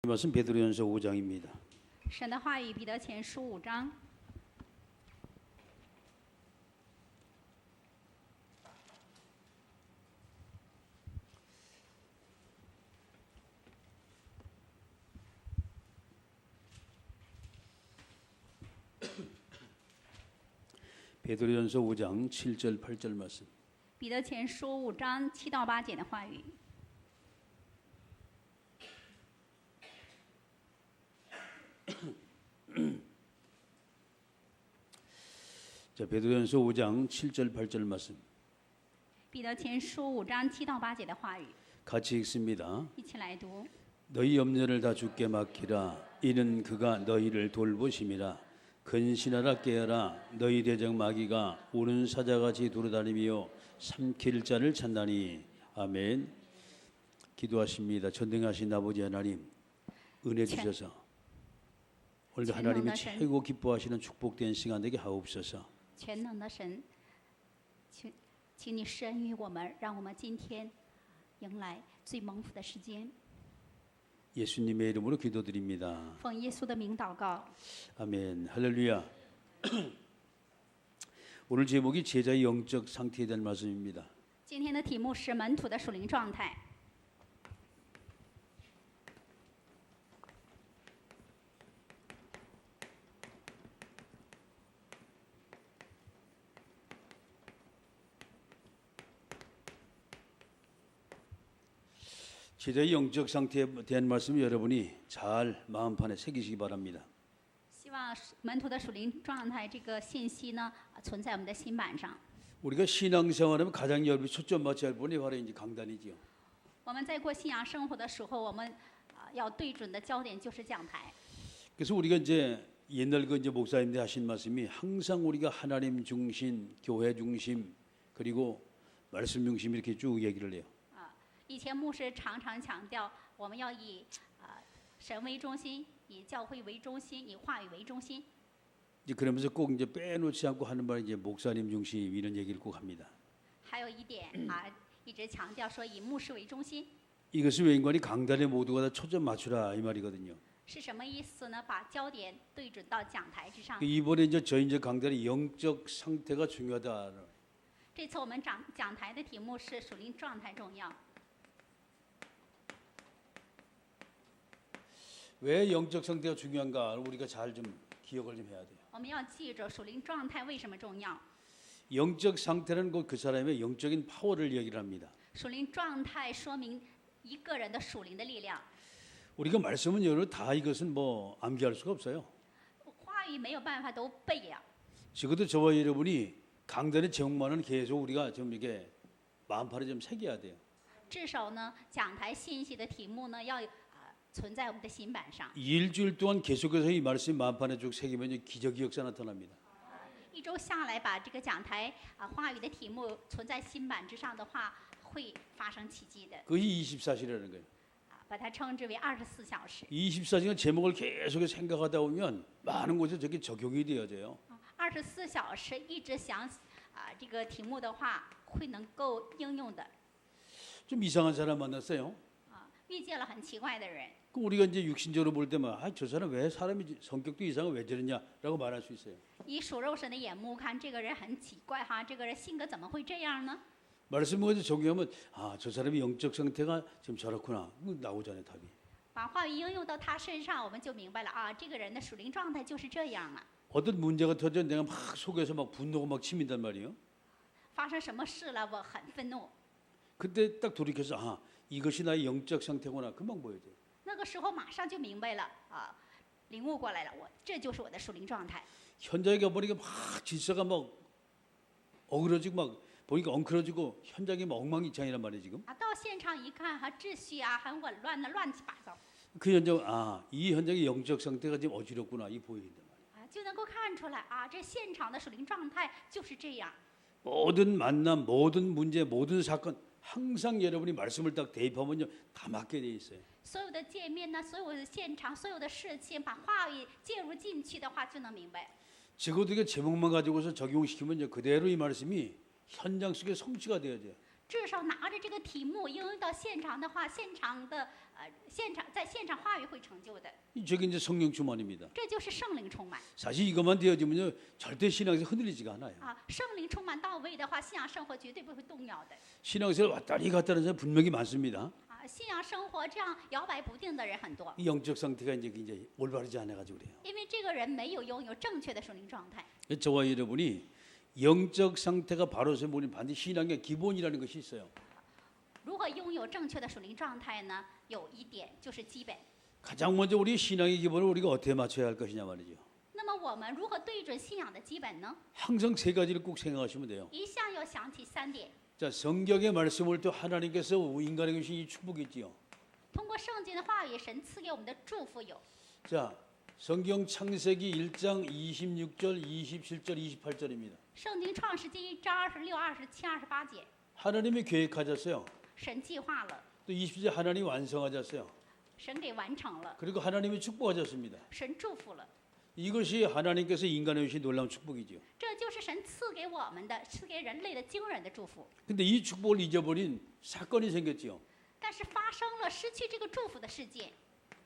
말씀 베드로전서 5장입니다. 神的话语，彼得前书5章。 베드로전서 5장 7절 8절 말씀. 彼得前书5章7到8节的话语。 자, 베드로전서 5장 7절 8절 말씀. 彼得前书5章7到8节的话语， 같이 읽습니다. 一起来读。 너희 염려를 다 주께 맡기라. 이는 그가 너희를 돌보심이라. 근신하라 깨어라. 너희 대적 마귀가 우는 사자같이 두루다니며 삼킬 자를 찾나니. 아멘. 기도하십니다. 전능하신 아버지 하나님, 은혜 주셔서 오늘도 하나님이 최고 기뻐하시는 축복된 시간 되게 하옵소서. 全能的神，请你施恩于我们，让我们今天迎来最蒙福的时间。 예수님의 이름으로 기도드립니다. 奉耶稣的名祷告。 아멘. 할렐루야. 오늘 제목이 제자의 영적 상태에 대한 말씀입니다. 今天的题目是门徒的属灵状态。 제자의 영적 상태에 대한 말씀 여러분이 잘 마음판에 새기시기 바랍니다. 希望门徒的属灵状态这个信息呢，存在我们的心板上。 우리가 신앙생활하면 가장 여러분이 초점 맞춰야 할 분이 바로 이제 강단이지요. 我们在过信仰生活的时候，我们要对准的焦点就是讲台。 그래서 우리가 이제 옛날 그 이제 목사님들 하신 말씀이 항상 우리가 하나님 중심, 교회 중심, 그리고 말씀 중심 이렇게 쭉 얘기를 해요. 以前牧师常常强调，我们要以神为中心，以教会为中心，以话语为中心。 이제 그러면서 꼭 이제 빼놓지 않고 하는 말이 이제 목사님 중심 이런 얘기를 꼭 합니다. 还有一点一直强调说以牧师为中心。 이것을 외인관이 강단에 모두가 다 초점 맞추라 이 말이거든요. 是什么意思呢？把焦点对准到讲台之上。 이번에 이제 저희 이제 강단의 영적 상태가 중요하다. 这次我们讲台的题目是属灵状态重要。 왜 영적 상태가 중요한가 우리가 잘 좀 기억을 좀 해야 돼요. 我们要记着属灵状态为什么重要。 영적 상태는 그 사람의 영적인 파워를 얘기를 합니다. 属灵状态说明一个人的属灵的力量。 우리가 말씀은 여러 다 이것은 뭐 암기할 수가 없어요. 话语没有办法都背呀。 적어도 저와 여러분이 강단의 제목만은 계속 우리가 좀 이게 마음판에 좀 새겨야 돼요. 至少呢，讲台信息的题目呢要存在我们的心板上。 일주일 동안 계속해서 이 말씀 마음판에 쭉 새기면 기적이 역사 나타납니다. 一周下来，把这个讲台话语的题目存在心板之上的话，会发生奇迹的。 그게 24시라는 거예요. 把它称之为24小时。 24시간 제목을 계속 생각하다 보면 많은 곳에 저게 적용이 되어져요. 24小时一直想这个题目的话，会能够应用的。 좀 이상한 사람 만났어요. 遇见了很奇怪的人。 그 우리가 이제 육신적으로 볼 때만 저 사람 왜 사람이 성격도 이상해 왜 저러냐라고 말할 수 있어요. 以属肉身的眼目看，这个人很奇怪哈，这个人性格怎么会这样呢？ 말씀을 적용하면 저 사람이 영적 상태가 지금 저렇구나 나오잖아요 답이. 把话语应用到他身上，我们就明白了这个人的属灵状态就是这样啊。 어떤 문제가 터져 내가 막 속에서 막 분노가 막 치민단 말이에요. 发生什么事了？我很愤怒。 그때 딱 돌이켜서 이것이 나의 영적 상태구나 금방 보여져요. 那个时候马上就明白了领悟过来了，这就是我的属灵状态。 현장에 가보니까 막 질서가 막 어그러지고 막 보니까 엉클어지고 현장이 막 엉망진창이란 말이에요 지금. 到现场一看秩序很紊乱的，乱七八糟。 그 현장 이 현장의 영적 상태가 지금 어지럽구나 이 보인단 말이에요. 就能够看出来这现场的属灵状态就是这样。 모든 만남, 모든 문제, 모든 사건 항상 여러분이 말씀을 딱 대입하면요 다 맞게 돼 있어요. 所有的界面呢，所有的现场，所有的事情，把话语介入进去的话，就能明白。 적어도 이게 제목만 가지고서 적용시키면요 그대로 이 말씀이 현장 속에 성취가 되어져요. 至少拿着这个题目应用到现场的话，现场话语会成就的。 저게 이제 성령 충만입니다. 这就是圣灵充满 사실 이것만 되어지면요 절대 신앙에서 흔들리지가 않아요. 啊！圣灵充满到位的话，信仰生活绝对不会动摇的 신앙생활 왔다리 갔다는 사람 분명히 많습니다. 啊！信仰生活这样摇摆不定的人很多， 이 영적 상태가 이제 굉장히 올바르지 않아 가지고 그래요. 因为这个人没有拥有正确的属灵状态。 저와 여러분이 영적 상태가 바로 서면 우리는 반드시 신앙의 기본이라는 것이 있어요. 如果拥有正确的属灵状态呢，有一点就是基本。 가장 먼저 우리 신앙의 기본을 우리가 어떻게 맞춰야 할 것이냐 말이죠. 那么我们如何对准信仰的基本呢？ 항상 세 가지를 꼭 생각하시면 돼요. 一向要想起3点， 자, 성경의 말씀을 또 하나님께서 인간에게 주신 이 축복이 있지요. 通过圣经的话语，神赐给我们的祝福有。 자, 성경 창세기 1장 26절, 27절, 28절입니다. 圣经创世纪1章26、27、28节， 하나님이 계획하셨어요. 神计划了， 또 20절 하나님이 완성하셨어요. 神给完成了， 그리고 하나님이 축복하셨습니다. 神祝福了。 이것이 하나님께서 인간에 주신 놀라운 축복이죠. 这就是神赐给我们的，赐给人类的惊人的祝福。 근데 이 축복을 잊어버린 사건이 생겼지요. 但是发生了失去这个祝福的事件，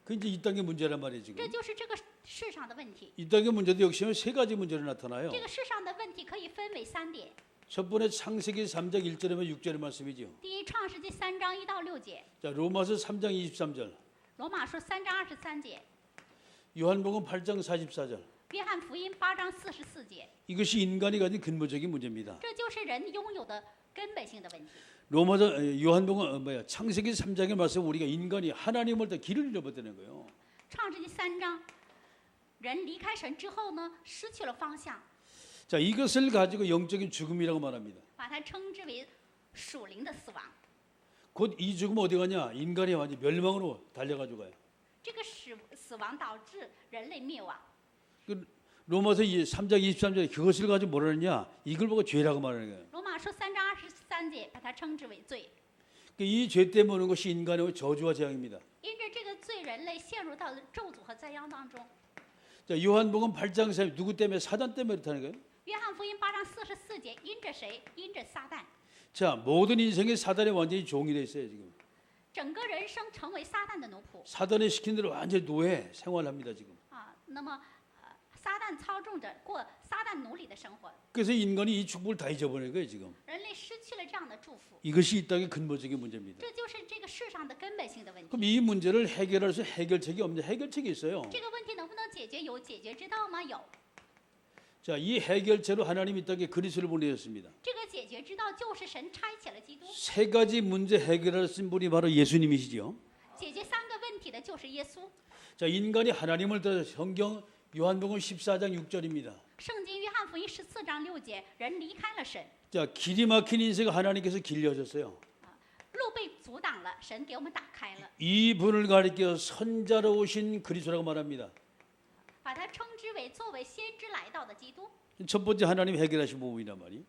그 이제 이 땅의 문제란 말이에요, 这 지금. 就是这个世上的问题。 이 땅의 문제도 역시 세 가지 문제로 나타나요. 这个世上的问题可以分为3点。 첫 번째 창세기 3장 1절에만 6절의 말씀이죠. 第一，创世纪3章1到6节， 자, 로마서 3장 23절, 罗马书3章23节， 요한복음 8장 44절. 约翰福音8章44节， 이것이 인간이 가진 근본적인 문제입니다. 这就是人拥有的根本性的问题。 창세기 3장의 말씀 우리가 인간이 하나님을 다 길을 잃어버리는 거예요. 创世纪3章，人离开神之后呢，失去了方向， 자, 이것을 가지고 영적인 죽음이라고 말합니다. 把它称之为属灵的死亡。 곧 이 죽음 어디 가냐? 인간이 완전 멸망으로 달려가지고 가요. 这个死亡导致人类灭亡。 로마서 3장 23절에 그것을 가지고 뭐라 하느냐? 이걸 보고 죄라고 말하는 거예요. 罗马书3章23节把它称之为罪。 이 죄 때문에 오는 것이 인간의 저주와 재앙입니다. 因着这个罪，人类陷入到咒诅和灾殃当中。 자, 요한복음 8장 3 누구 때문에? 사단 때문에 그렇다는 거예요. 约翰福音8章44节，因着谁？因着撒旦。 자, 모든 인생의 사단에 완전히 종이 돼 있어요, 지금. 整个人生成为撒旦的奴仆 사단이 시킨 대로 완전히 노예 생활합니다, 지금. 啊。那么，撒旦操纵着过撒旦奴隶的生活， 그래서 인간이 이 축복을 다 잊어버린 거예요, 지금. 人类失去了这样的祝福。 이것이 이 땅의 근본적인 문제입니다. 这就是这个世上的根本性的问题。 그럼 이 문제를 해결할 수 해결책이 없는데 해결책이 있어요. 这个问题能不能解决？有解决之道吗？有。 자, 이 해결책으로 하나님이 이 땅에 그리스도를 보내셨습니다. 这个解决之道就是神差遣了基督， 세 가지 문제 해결하신 분이 바로 예수님이시죠. 解决3个问题的就是耶稣。 자, 인간이 하나님을 더 성경 요한복음 14장 6절입니다. 圣经约翰福音14章6节，人离开了神， 자, 길이 막힌 인생 하나님께서 길 여셨어요. 路被阻挡了，神给我们打开了， 이 분을 가리켜 선자로 오신 그리스도라고 말합니다. 把它称之为作为先知来到的基督。 첫 번째 하나님 해결하신 부분이란 말이에요.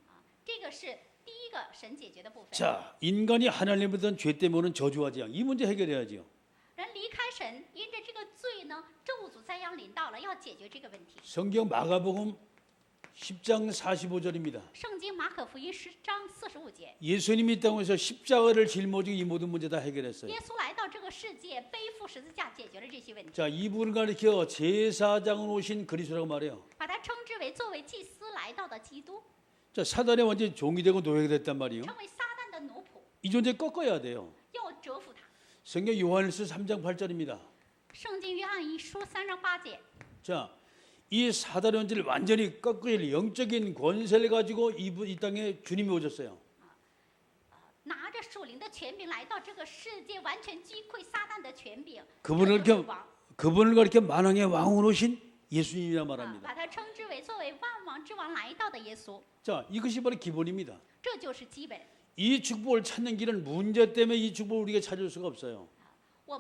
这个是第一个神解决的部分。 자, 인간이 하나님을 던 죄 때문에 오는 저주와 재앙 이 문제 해결해야죠. 人离开神，因着这个罪呢，咒诅灾殃临到了，要解决这个问题。 성경 마가복음 10장 45절입니다. 圣经马可福音10章45节， 예수님이 이 땅에서 십자가를 짊어지고 이 모든 문제 다 해결했어요. 耶稣来到这个世界，背负十字架，解决了这些问题， 자, 이분을 가리켜 제사장으로 오신 그리스도라고 말해요. 把它称之为作为祭司来到的基督， 자, 사단의 완전히 종이 되고 노예가 됐단 말이에요. 成为撒旦的奴仆， 이 존재 꺾어야 돼요. 要折服他。 성경 요한일서 3장 8절입니다. 圣经约翰一书3章8节， 자, 이 사단의 원죄를 완전히 꺾을 영적인 권세를 가지고 이 땅에 주님이 오셨어요. 拿着属灵的权柄来到这个世界，完全击溃撒旦的权柄。 그분을 这就是 가리켜 王 그분을 가리켜 만왕의 왕으로 오신 예수님이라 啊， 말합니다. 把它称之为作为万王之王来到的耶稣， 자, 이것이 바로 기본입니다. 这就是基本。 이 축복을 찾는 길은 문제 때문에 이 축복을 우리가 찾을 수가 없어요. 我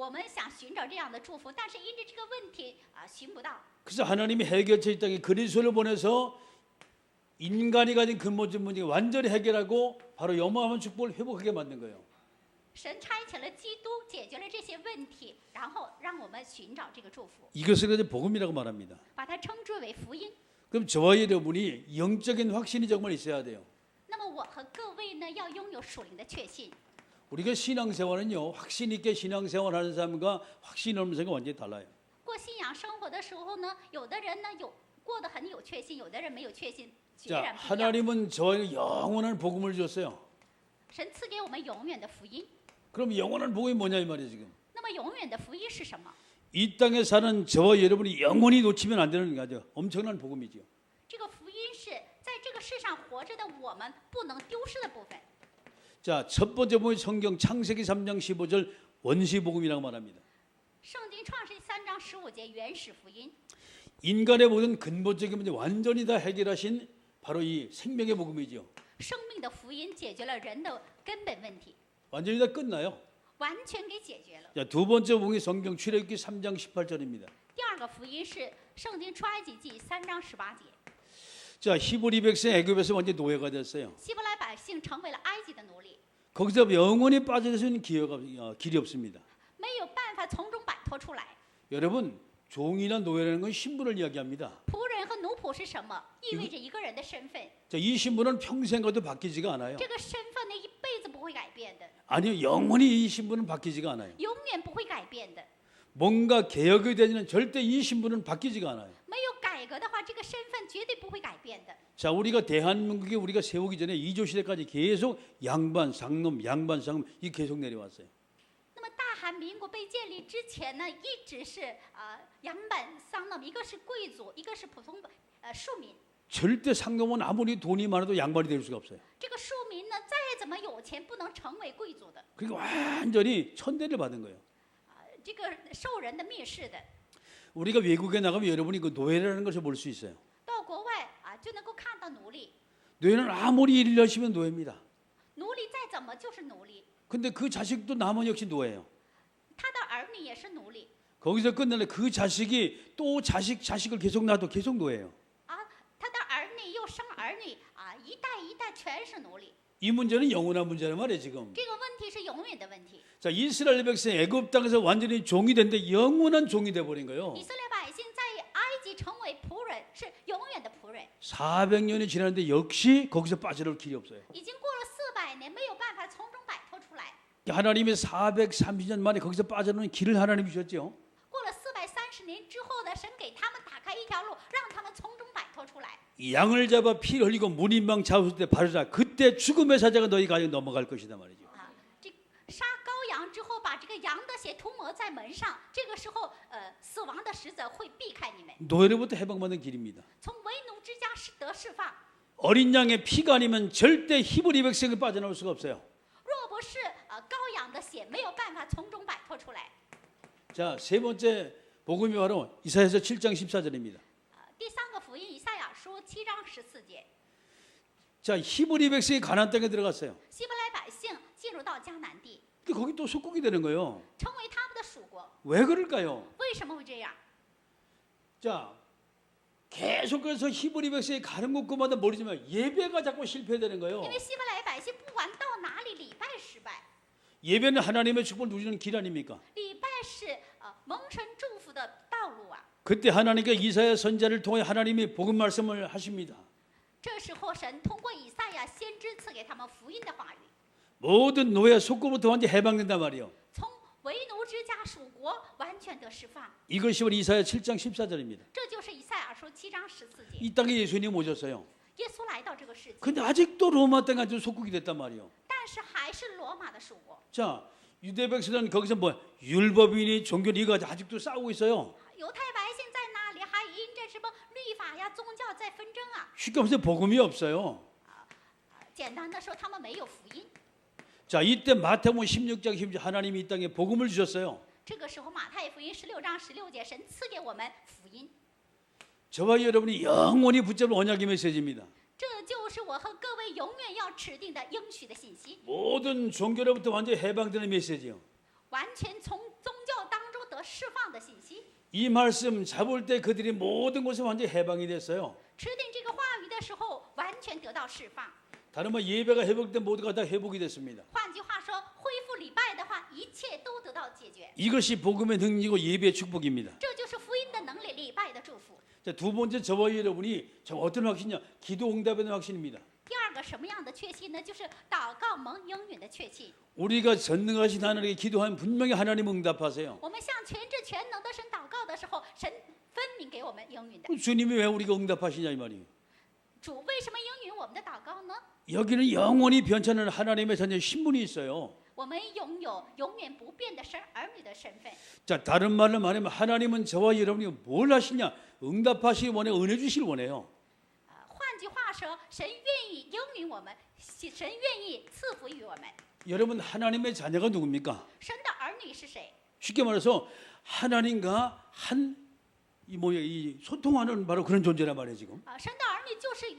们想寻找这样的祝福，但是因着这个问题啊，寻不到。 그래서 하나님이 해결책 이 땅에 그리스도를 보내서 인간이 가진 근본적 문제 완전히 해결하고 바로 영원한 축복을 회복하게 만든 거예요. 神差遣了基督，解决了这些问题，然后让我们寻找这个祝福， 이것을 가지고 복음이라고 말합니다. 把它称之为福音。 그럼 저와 여러분이 영적인 확신이 정말 있어야 돼요. 那么我和各位呢，要拥有属灵的确信。 우리가 신앙생활은요, 확신 있게 신앙생활하는 사람과 확신 없는 사람과 완전히 달라요. 过信仰生活的时候呢，有的人呢过得很有确信，有的人没有确信，截 자, 然不一样。 하나님은 저에게 영원한 복음을 줬어요. 神赐给我们永远的福音。 그럼 영원한 복음이 뭐냐 이 말이에요 지금. 那么永远的福音是什么？ 이 땅에 사는 저와 여러분이 영원히 놓치면 안 되는 거죠. 엄청난 복음이죠. 这个福音是在这个世上活着的我们不能丢失的部分。 자, 첫 번째 보면 성경 창세기 3장 15절 원시 복음이라고 말합니다. 圣经创世3章15节原始福音， 인간의 모든 근본적인 문제 완전히 다 해결하신 바로 이 생명의 복음이죠. 生命的福音解决了人的根本问题， 완전히 다 끝나요. 完全给解决了。 자, 두 번째 복음이 성경 출애굽기 3장 18절입니다. 第二个福音是圣经出埃及记3章18节， 자, 히브리 백성 애굽에서 완전히 노예가 됐어요. 希伯来百姓成为了埃及的奴隶， 거기서 영원히 빠져들 수 있는 길이 없습니다. 没有办法从中摆脱出来。 여러분, 종이나 노예라는 건 신분을 이야기합니다. 仆人和奴仆是什么？意味着一个人的身份。 자, 이 신분은 평생 가도 바뀌지가 않아요. 这个身份呢，一辈子不会改变的， 아니요, 영원히 이 신분은 바뀌지가 않아요. 永远不会改变的。 뭔가 개혁이 되지는 절대 이 신분은 바뀌지가 않아요. 没有改革的话，这个身份绝对不会改变的。 자, 우리가 대한민국에 우리가 세우기 전에 2조 시대까지 계속 양반, 상놈, 양반, 상놈 이 계속 내려왔어요. 那么大韩民国被建立之前呢，一直是杨板桑那么一个是贵族，一个是普通庶民。 절대 상놈은 아무리 돈이 많아도 양반이 될 수가 없어요. 这个庶民呢，再怎么有钱，不能成为贵族的， 그러니까 완전히 천대를 받은 거예요. 这个受人的蔑视的。 우리가 외국에 나가면 여러분이 그 노예라는 것을 볼 수 있어요. 到国外就能够看到奴隶， 노예는 아무리 일을 열심히 하면 노예입니다. 奴隶再怎么就是奴隶， 근데 그 자식도 남은 역시 노예예요. 他的儿女也是奴隶 거기서 끝날래 그 자식이 또 자식을 계속 낳아도 계속 노예예요. 他的儿女又生儿女一代一代全是奴隶。 이 문제는 영원한 문제란 말이에요 지금. 这个问题是永远的问题。 자, 이스라엘 백성 애굽 땅에서 완전히 종이 됐는데 영원한 종이 돼 버린 거예요. 以色列百姓在埃及成为仆人，是永远的仆人。 400년이 지났는데 역시 거기서 빠져나올 길이 없어요. 已经过了400年，没有办法从中摆脱出来。 하나님이 430년 만에 거기서 빠져나오는 길을 하나님이 주셨죠. 过了430年之后呢，神给他们打开一条路，让他们从中摆脱出来。 양을 잡아 피를 흘리고 문인방 잡았을 때 바로자 그때 죽음의 사자가 너희 가정에 넘어갈 것이다 말이죠. 这杀羔羊之后，把这个羊的血涂抹在门上，这个时候死亡的使者会避开你们， 노예로부터 해방받는 길입니다. 从为奴之家得释放。 어린 양의 피가 아니면 절대 히브리 백성이 빠져나올 수가 없어요. 若不是羔羊的血，没有办法从中摆脱出来。 자, 세 번째 복음이 바로 이사야서 7장 14절입니다. 第三个福音以赛亚书7章14节， 자, 히브리 백성이 가나안 땅에 들어갔어요. 希伯来百姓进入到迦南地， 근데 거기 또 속국이 되는 거예요. 成为他们的属国。 왜 그럴까요? 为什么会这样？ 자, 계속해서 히브리 백성이 가는 곳마다 모르지만 예배가 자꾸 실패되는 거예요. 因为希伯来百姓不管到哪里礼拜失败， 예배는 하나님의 축복을 누리는 길 아닙니까? 礼拜是蒙神祝福的道路啊。 그때 하나님께 이사야 선자를 통해 하나님이 복음 말씀을 하십니다. 这时候神通过以赛亚先知赐给他们福音的话语， 모든 노예 속고부터 완전히 해방된단 말이에요. 从为奴之家属国完全得释放。 이것이 바로 이사야 7장 14절입니다. 这就是以赛亚书7章14节， 이 땅에 예수님 오셨어요. 耶稣来到这个世界， 근데 아직도 로마 땅에 아주 속국이 됐단 말이에요. 但是还是罗马的属国。 자, 유대 백성은 거기서 뭐 율법이니 종교니 이거 아직도 싸우고 있어요. 犹太百姓在那里还因着什么律法呀、宗教在纷争啊。 쉽게 말해서 복음이 없어요. 简单的说，他们没有福音。 자, 이때 마태복음 16장 16절 하나님이 이 땅에 복음을 주셨어요. 这个时候，马太福音16章16节，神赐给我们福音。 저와 여러분이 영원히 붙잡을 언약의 메시지입니다. 这就是我和各位永远要指定的应许的信息， 모든 종교로부터 완전히 해방되는 메시지요. 完全从宗教当中得释放的信息。 이 말씀 잡을 때 그들이 모든 것이 완전히 해방이 됐어요. 持定这个话语的时候，完全得到释放。 다른 말 예배가 회복된 모두가 다 회복이 됐습니다. 换句话说，恢复礼拜的话，一切都得到解决。 이것이 복음의 능력이고 예배의 축복입니다. 这就是福音的能力，礼拜的祝福。 자, 두 번째 저와 여러분이 저 어떤 확신이냐? 기도 응답에 대한 확신입니다. 第二二个什么样的确信呢？就是祷告蒙应允的确信。 우리가 전능하신 하나님께 기도하면 분명히 하나님 응답하세요. 我们向全知全能的神祷告的时候，神分明给我们应允的。 주님이 왜 우리가 응답하시냐 이 말이에요. 主为什么应允我们的祷告呢？ 여기는 영원히 변찮은 하나님의 자녀 신분이 있어요. 我们拥有永远不变的神儿女的身份。 자, 다른 말로 말하면 하나님은 저와 여러분이 뭘 하시냐? 응답하시기 원해, 은혜 주시길 원해요. 换句话说，神愿意应允我们，神愿意赐福于我们。 여러분 하나님의 자녀가 누굽니까? 神的儿女是谁？ 쉽게 말해서 하나님과 이 소통하는 바로 그런 존재란 말이에요 지금. 神的儿女就是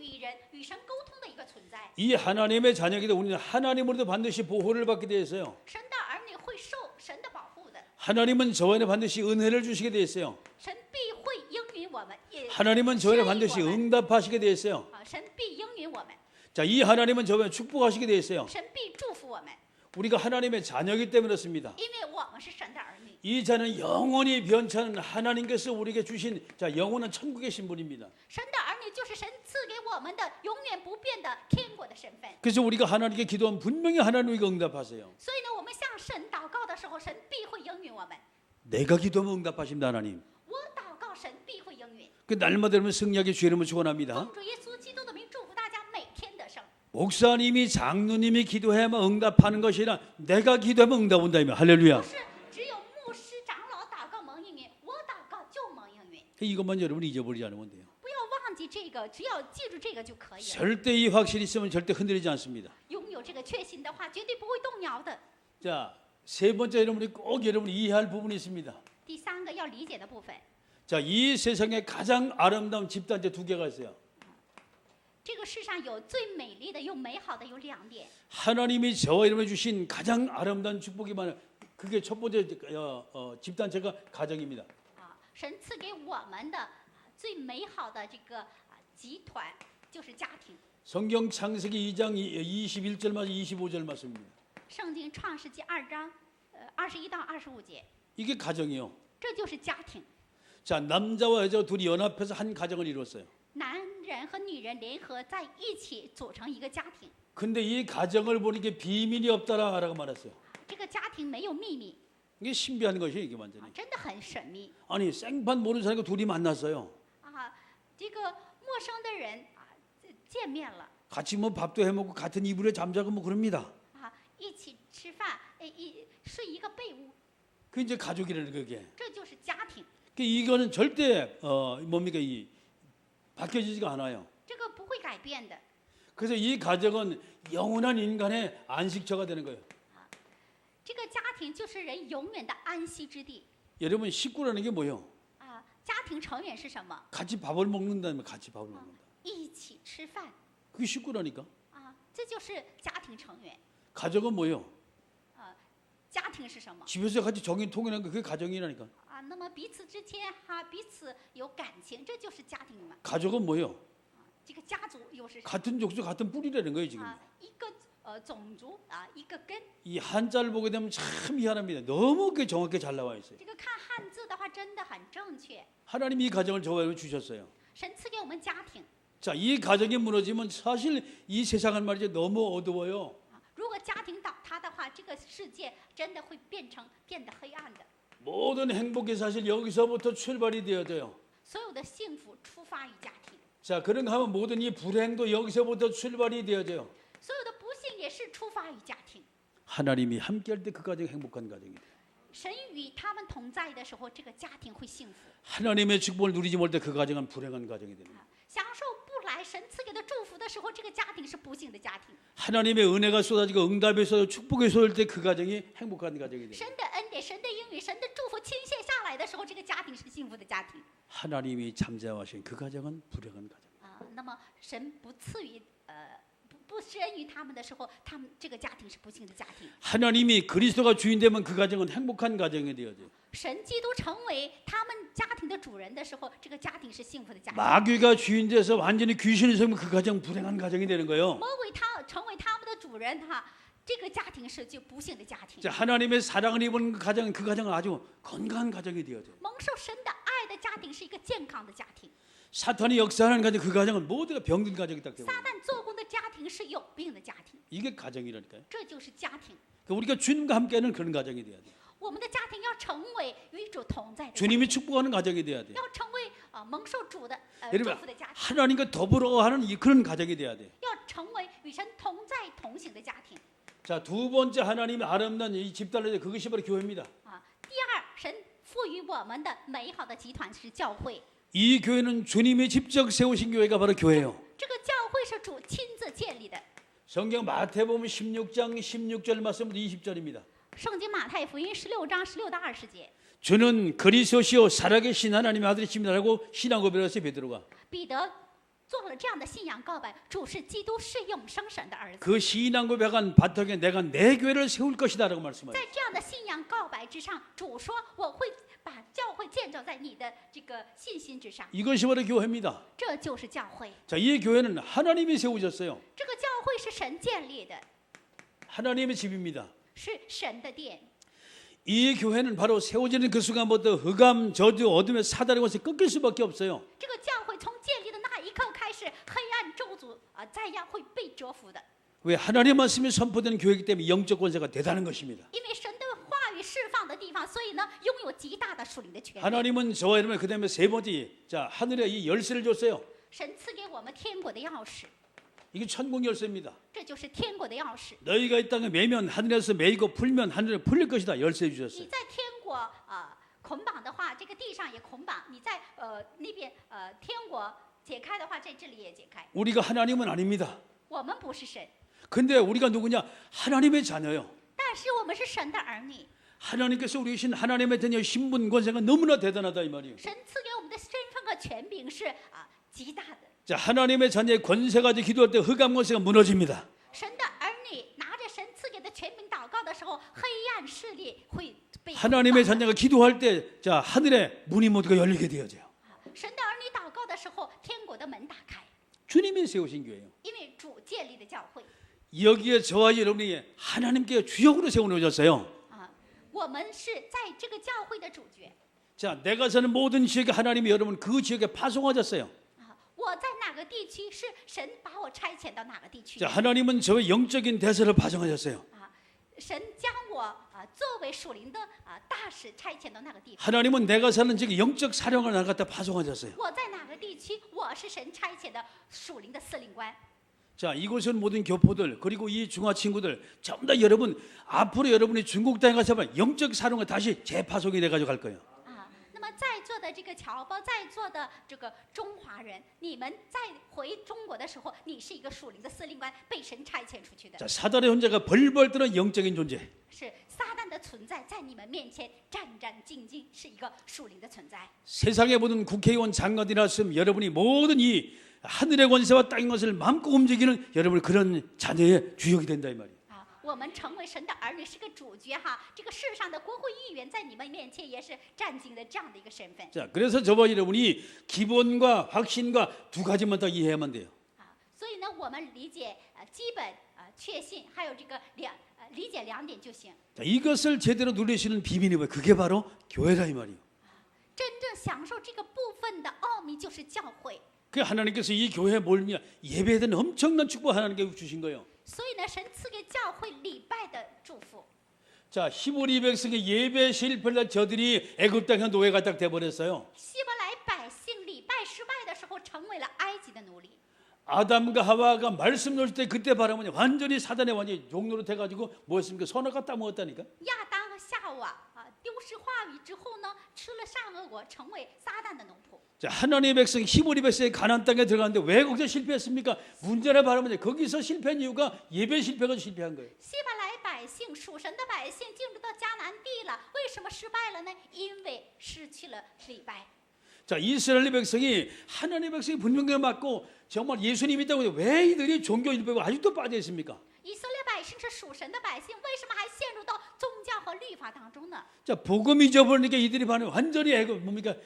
与神沟通的一个存在。 이 하나님의 자녀이기 때문에 우리는 하나님으로도 반드시 보호를 받게 되어 있어요. 神的儿女会受神的保护的， 하나님은 저에게 반드시 은혜를 주시게 되어 있어요. 神必会应允我们，也 하나님은 저에게 반드시 施予我们 응답하시게 되어 있어요. 神必应允我们， 자, 이 하나님은 저에게 축복하시게 되어 있어요. 神必祝福我们， 우리가 하나님의 자녀이기 때문에 그렇습니다. 因为我们是神的儿女。 이 자는 영원히 변찮은 하나님께서 우리에게 주신 자 영원한 천국의 신분입니다. 神的儿女就是神赐给我们的永远不变的天国的身份。 그래서 우리가 하나님께 기도하면 분명히 하나님이 응답하세요. 所以呢，我们向神祷告的时候，神必会应允我们。 내가 기도하면 응답하십니다 하나님. 我祷告，神必会应允。 그 날마다 여러분 승리하게 주의 이름을 축원합니다. 奉主耶稣基督的名祝福大家每天得胜。 목사님이 장로님이 기도해야만 응답하는 것이 아니라 내가 기도하면 응답 온다며 할렐루야. 不是只有牧师长老祷告蒙应允，我祷告就蒙应允。 이것만 여러분이 잊어버리지 않으면 돼요. 不要忘记这个，只要记住这个就可以了。 절대 이 확신이 있으면 절대 흔들리지 않습니다. 拥有这个确信的话，绝对不会动摇的。 자, 세 번째 여러분이 꼭 여러분이 이해할 부분이 있습니다. 第三个要理解的部分， 자, 이 세상에 가장 아름다운 집단체 두 개가 있어요. 这个世上有最美丽的、又美好的有两点。 하나님이 저와 여러분에 주신 가장 아름다운 축복이 많아요. 그게 첫 번째 집단체가 가정입니다. 神赐给我们的最美好的这个集团就是家庭。 성경 창세기 2장 21절 말씀 25절 말씀입니다. 圣经创世纪2章21到25节， 이게 가정이요. 这就是家庭。 자, 남자와 여자 둘이 연합해서 한 가정을 이뤘어요. 男人和女人联合在一起组成一个家庭。 근데 이 가정을 보니까 비밀이 없다라고 말했어요. 这个家庭没有秘密， 이게 신비한 것이에요, 이게 완전히. 真的很神秘 아니, 생판 모르는 사람과 둘이 만났어요. 啊！这个陌生的人见面了 같이 뭐 밥도 해 먹고 같은 이불에 잠자고 뭐 그럽니다. 一起吃饭，睡一个被窝， 그 이제 가족이라는 그게. 这就是家庭。 이거는 절대 뭡니까 이 바뀌어지지가 않아요. 这个不会改变的。 그래서 이 가정은 영원한 인간의 안식처가 되는 거예요. 这个家庭就是人永远的安息之地 여러분 식구라는 게 뭐예요? 啊！家庭成员是什么？ 같이 밥을 먹는다면 같이 밥을 먹는다. 一起吃饭 그게 식구라니까. 啊！这就是家庭成员。 가족은 뭐예요? 家庭是什么 집에서 같이 정이 통일하는 거 그게 가정이라니까. 啊？那么彼此之间彼此有感情，这就是家庭嘛。 가족은 뭐예요? 这个家族又是什么 같은 족속 같은 뿌리라는 거예요 지금. 一个种族一个根。 이 한자를 보게 되면 참 희한합니다. 너무 그 정확하게 잘 나와 있어요. 这个看汉字的话，真的很正确。 하나님이 이 가정을 저와 여러분 주셨어요. 神赐给我们家庭 자, 이 가정이 무너지면 사실 이 세상은 말이죠 너무 어두워요. 如果家庭倒塌的话，这个世界真的会变得黑暗的。 모든 행복이 사실 여기서부터 출발이 되어져요. 所有的幸福出发于家庭， 자, 그런가 하면 모든 이 불행도 여기서부터 출발이 되어져요. 所有的不幸也是出发于家庭。 하나님이 함께할 때 그 가정이 행복한 가정이에요. 神与他们同在的时候，这个家庭会幸福。 하나님의 축복을 누리지 못할 때 그 가정은 불행한 가정이 됩니다. 享受不来神赐给的祝福的时候，这个家庭是不幸的家庭。 하나님의 은혜가 쏟아지고 응답이 쏟아지고 축복이 쏟아질 때 그 가정이 행복한 가정이 됩니다. 神的恩典、神的应允、神的祝福倾泻下来的时候，这个家庭是幸福的家庭。 하나님이 잠재하신 그 가정은 불행한 가정. 那么神不赐予不施恩于他们的时候，他们这个家庭是不幸的家庭。 하나님이 그리스도가 주인 되면 그 가정은 행복한 가정이 되어져요. 神基督成为他们家庭的主人的时候，这个家庭是幸福的家庭。 마귀가 주인 돼서 완전히 귀신이 세우면 그 가정 불행한 가정이 되는 거예요. 魔鬼成为他们的主人这个家庭是就不幸的家庭。 자, 하나님의 사랑을 입은 가정, 그 가정은 아주 건강한 가정이 되어져요. 蒙受神的爱的家庭是一个健康的家庭。 사탄이 역사하는 가정, 그 가정은 모두가 병든 가정이 딱 되고 撒旦做工的家庭庭是有病的家庭， 이게 가정이라니까요. 这就是家庭。 그러니까 우리가 주님과 함께하는 그런 가정이 돼야 돼요. 我们的家庭要成为与主同在的家庭， 주님이 축복하는 가정이 돼야 돼요. 要成为蒙受主的祝 여러분 福的家庭， 하나님과 더불어하는 그런 가정이 돼야 돼요. 要成为与神同在同行的家庭。 자, 두 번째 하나님의 아름다운 이 집단을 그것이 바로 교회입니다. 第二，神赋予我们的美好的集团是教会， 이 교회는 주님이 직접 세우신 교회가 바로 교회예요. 这个教会是主亲自建立的。 성경 마태복음 16장 16절 말씀부터 20절입니다. 圣经马太福音16章16到20节， 주는 그리스도시요 살아계신 하나님의 아들이십니다라고 신앙 고백했어요. 베드로가. 彼得做了这样的信仰告白：主是基督，是永生神的儿子。 그 신앙 고백한 바탕에 내가 내 교회를 세울 것이다라고 말씀하셨어요. 在这样的信仰告白之上，主说：“我会把教会建造在你的这个信心之上。 이것이 바로 교회입니다. ”这就是教会。 자, 이 교회는 하나님이 세우셨어요. 这个教会是神建立的， 하나님의 집입니다. 是神的殿。 이 교회는 바로 세워지는 그 순간부터 흑암, 저주, 어둠의 사단의 권세 꺾일 수밖에 없어요. 这个教会从建立的那一刻开始，黑暗咒诅灾殃会被折服的， 왜 하나님 말씀이 선포되는 교회이기 때문에 영적 권세가 대단한 것입니다. 因为神的话语释放的地方，所以呢，拥有极大的属灵的权利。 하나님은 저와 여러분 그다음에 세 번째 자 하늘에 이 열쇠를 줬어요. 神赐给我们天国的钥匙， 이게 천국 열쇠입니다. 这就是天国的钥匙。 너희가 이 땅에 매면 하늘에서 매이고 풀면 하늘에 풀릴 것이다. 열쇠 你 주셨어요. 在天国捆绑的话，这个地上也捆绑；你在那边天国解开的话，在这里也解开。 우리가 하나님은 아닙니다. 我们不是神， 근데 우리가 누구냐? 하나님의 자녀요. 但是我们是神的儿女。 하나님께서 우리 주신 하나님의 자녀 신분 권세가 너무나 대단하다 이 말이에요. 神赐给我们的身份和权柄是极大的。 자, 하나님의 자녀의 권세 가지고 기도할 때 흑암 권세가 무너집니다. 神的儿女拿着神赐给的权柄祷告的时候，黑暗势力会被 하나님의 자녀가 기도할 때 자, 하늘에 문이 모두가 열리게 되어져요. 神的儿女祷告的时候，天国的门打开， 주님이 세우신 교회예요. 因为主建立的教会 여기에 저와 여러분이 하나님께 주역으로 세워놓으셨어요. 我们是在这个教会的主角。 자, 내가 사는 모든 지역에 하나님이 여러분 그 지역에 파송하셨어요. 我在哪个地区，是神把我差遣到哪个地区。 자, 하나님은 저의 영적인 대사를 파송하셨어요. 神将我作为属灵的大使差遣到那个地方。 하나님은 내가 사는 지역에 영적 사령을 나갔다 파송하셨어요. 我在哪个地区，我是神差遣的属灵的司令官。 자, 이곳은 모든 교포들 그리고 이 중화 친구들 전부 다 여러분 앞으로 여러분이 중국 땅에 가서 영적 사령을 다시 재파송이 돼가지고 갈 거예요. 那么在座的这个侨胞，在座的这个中华人，你们在回中国的时候，你是一个属灵的司令官，被神差遣出去的。 자, 사단의 혼자가 벌벌 떠는 영적인 존재. 是撒旦的存在在你们面前战战兢兢，是一个属灵的存在。 세상의 모든 국회의원 장관이나 있으면 여러분이 모든 이 하늘의 권세와 땅의 것을 마음껏 움직이는 여러분 그런 자녀의 주역이 된다 이 말이에요. 我们成为神的儿女是个主角哈，这个世上的国会议员在你们面前也是站定的这样的一个身份。 자, 그래서 저와 여러분이 기본과 확신과 두 가지만 더 이해하면 돼요. 所以呢，我们理解基本确信，还有这个理解两点就行。 자, 이것을 제대로 누리시는 비밀이 뭐예요? 그게 바로 교회다 이 말이에요. 真正享受这个部分的奥秘就是教会。 그 하나님께서 이 교회에 몰며 예배에 대한 엄청난 축복 하나님께 주신 거예요. 所以呢，神赐给教会礼拜的祝福。 자, 히브리 백성의 예배 실패를 저들이 애굽 땅에 노예가 딱 돼버렸어요. 希伯来百姓礼拜失败的时候，成为了埃及的奴隶。 아담과 하와가 말씀 놓을 때 그때 바라보니 완전히 사단의 완전히 종로로 돼가지고 뭐였습니까? 선악과 따먹었다니까. 亚当和夏娃丢失话语之后呢，吃了善恶果，成为撒旦的奴仆。 자, 하나님의 백성 히브리 백성이 가나안 땅에 들어갔는데 왜 거기서 실패했습니까? 문제를 바라보니 거기서 실패한 이유가 예배 실패가 실패한 거예요. 希伯来百姓属神的百姓进入到迦南地了，为什么失败了呢？因为失去了礼拜。 자, 이스라엘 백성이 하나님의 백성이 분명히 맞고 정말 예수님 있다고 해도 왜 이들이 종교 일배고 아직도 빠져 있습니까? 以色列百姓是属神的百姓，为什么还陷入到宗教和律法当中呢？ 자, 복음 잊어버리니까 이들이 반응 완전히 뭡니까?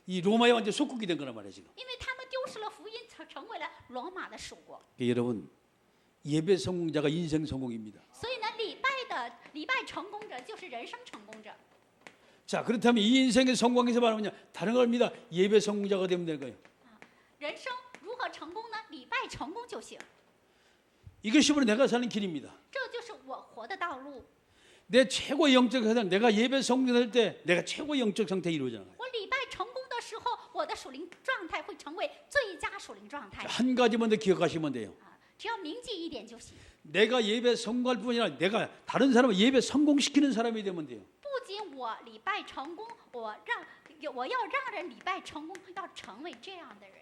이 로마에 완전 속국이 된 거란 말이에요 지금. 因为他们丢失了福音，成为了罗马的属国。 여러분 예배 성공자가 인생 성공입니다. 所以呢，礼拜成功者就是人生成功者。 자, 그렇다면 이 인생의 성공에서 말하면 다른 겁니다. 예배 성공자가 되면 될 거예요. 人生如何成功呢？礼拜成功就行。 이것이 바로 내가 사는 길입니다. 这就是我活的道路。 내 최고 영적 상태, 내가 예배 성공할 때 내가 최고 영적 상태 이루어져요. 我礼拜成功的时候，我的属灵状态会成为最佳属灵状态。 한 가지만 더 기억하시면 돼요. 只要铭记一点就行。 내가 예배 성공할 뿐이 아니라 내가 다른 사람을 예배 성공시키는 사람이 되면 돼요. 不仅我礼拜成功，我要让人礼拜成功，要成为这样的人。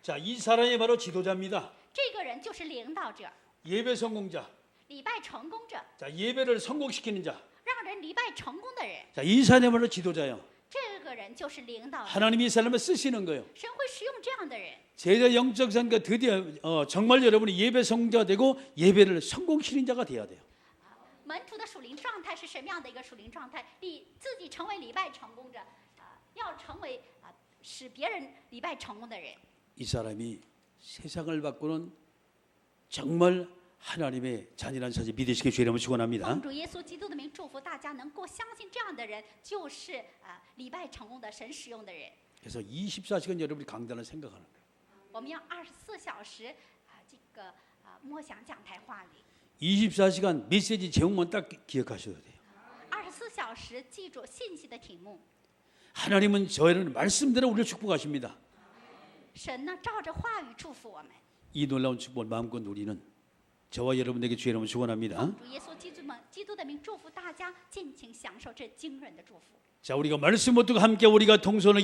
자, 이 사람이 바로 지도자입니다. 这个人就是领导者， 예배 성공자. 礼拜成功者， 자, 예배를 성공시키는 자. 让人礼拜成功的人， 자, 이 사람이 바로 지도자예요. 这个人就是领导者。 하나님이 이 사람을 쓰시는 거예요. 神会使用这样的人。 제자 영적 상태 드디어 정말 여러분이 예배 성공자가 되고 예배를 성공시키는 자가 돼야 돼요. 门徒的属灵状态是什么样的一个属灵状态？你自己成为礼拜成功者，要成为使别人礼拜成功的人。 이 사람이 세상을 바꾸는 정말 하나님의 자녀라는 사실 믿으시길 주의 이름으로 축원합니다. 奉主耶稣基督的名祝福大家能够相信这样的人就是礼拜成功的神使用的人。 그래서 24시간 여러분이 강단을 생각하는 거예요. 我们要24小时这个默想讲台话语。 24시간 메시지 제목만 딱 기억하셔도 돼요. 24小时记住信息的题目。 하나님은 저희를 말씀대로 우리를 축복하십니다. 神呢照着话语祝福我们。 이 놀라운 축복을 마음껏 누리는 저와 여러분에게 주의 이름으로 축원합니다. 奉主耶稣基督的名祝福大家尽情享受这惊人的祝福。 자, 우리가 말씀 못 듣고 함께 우리가 동선을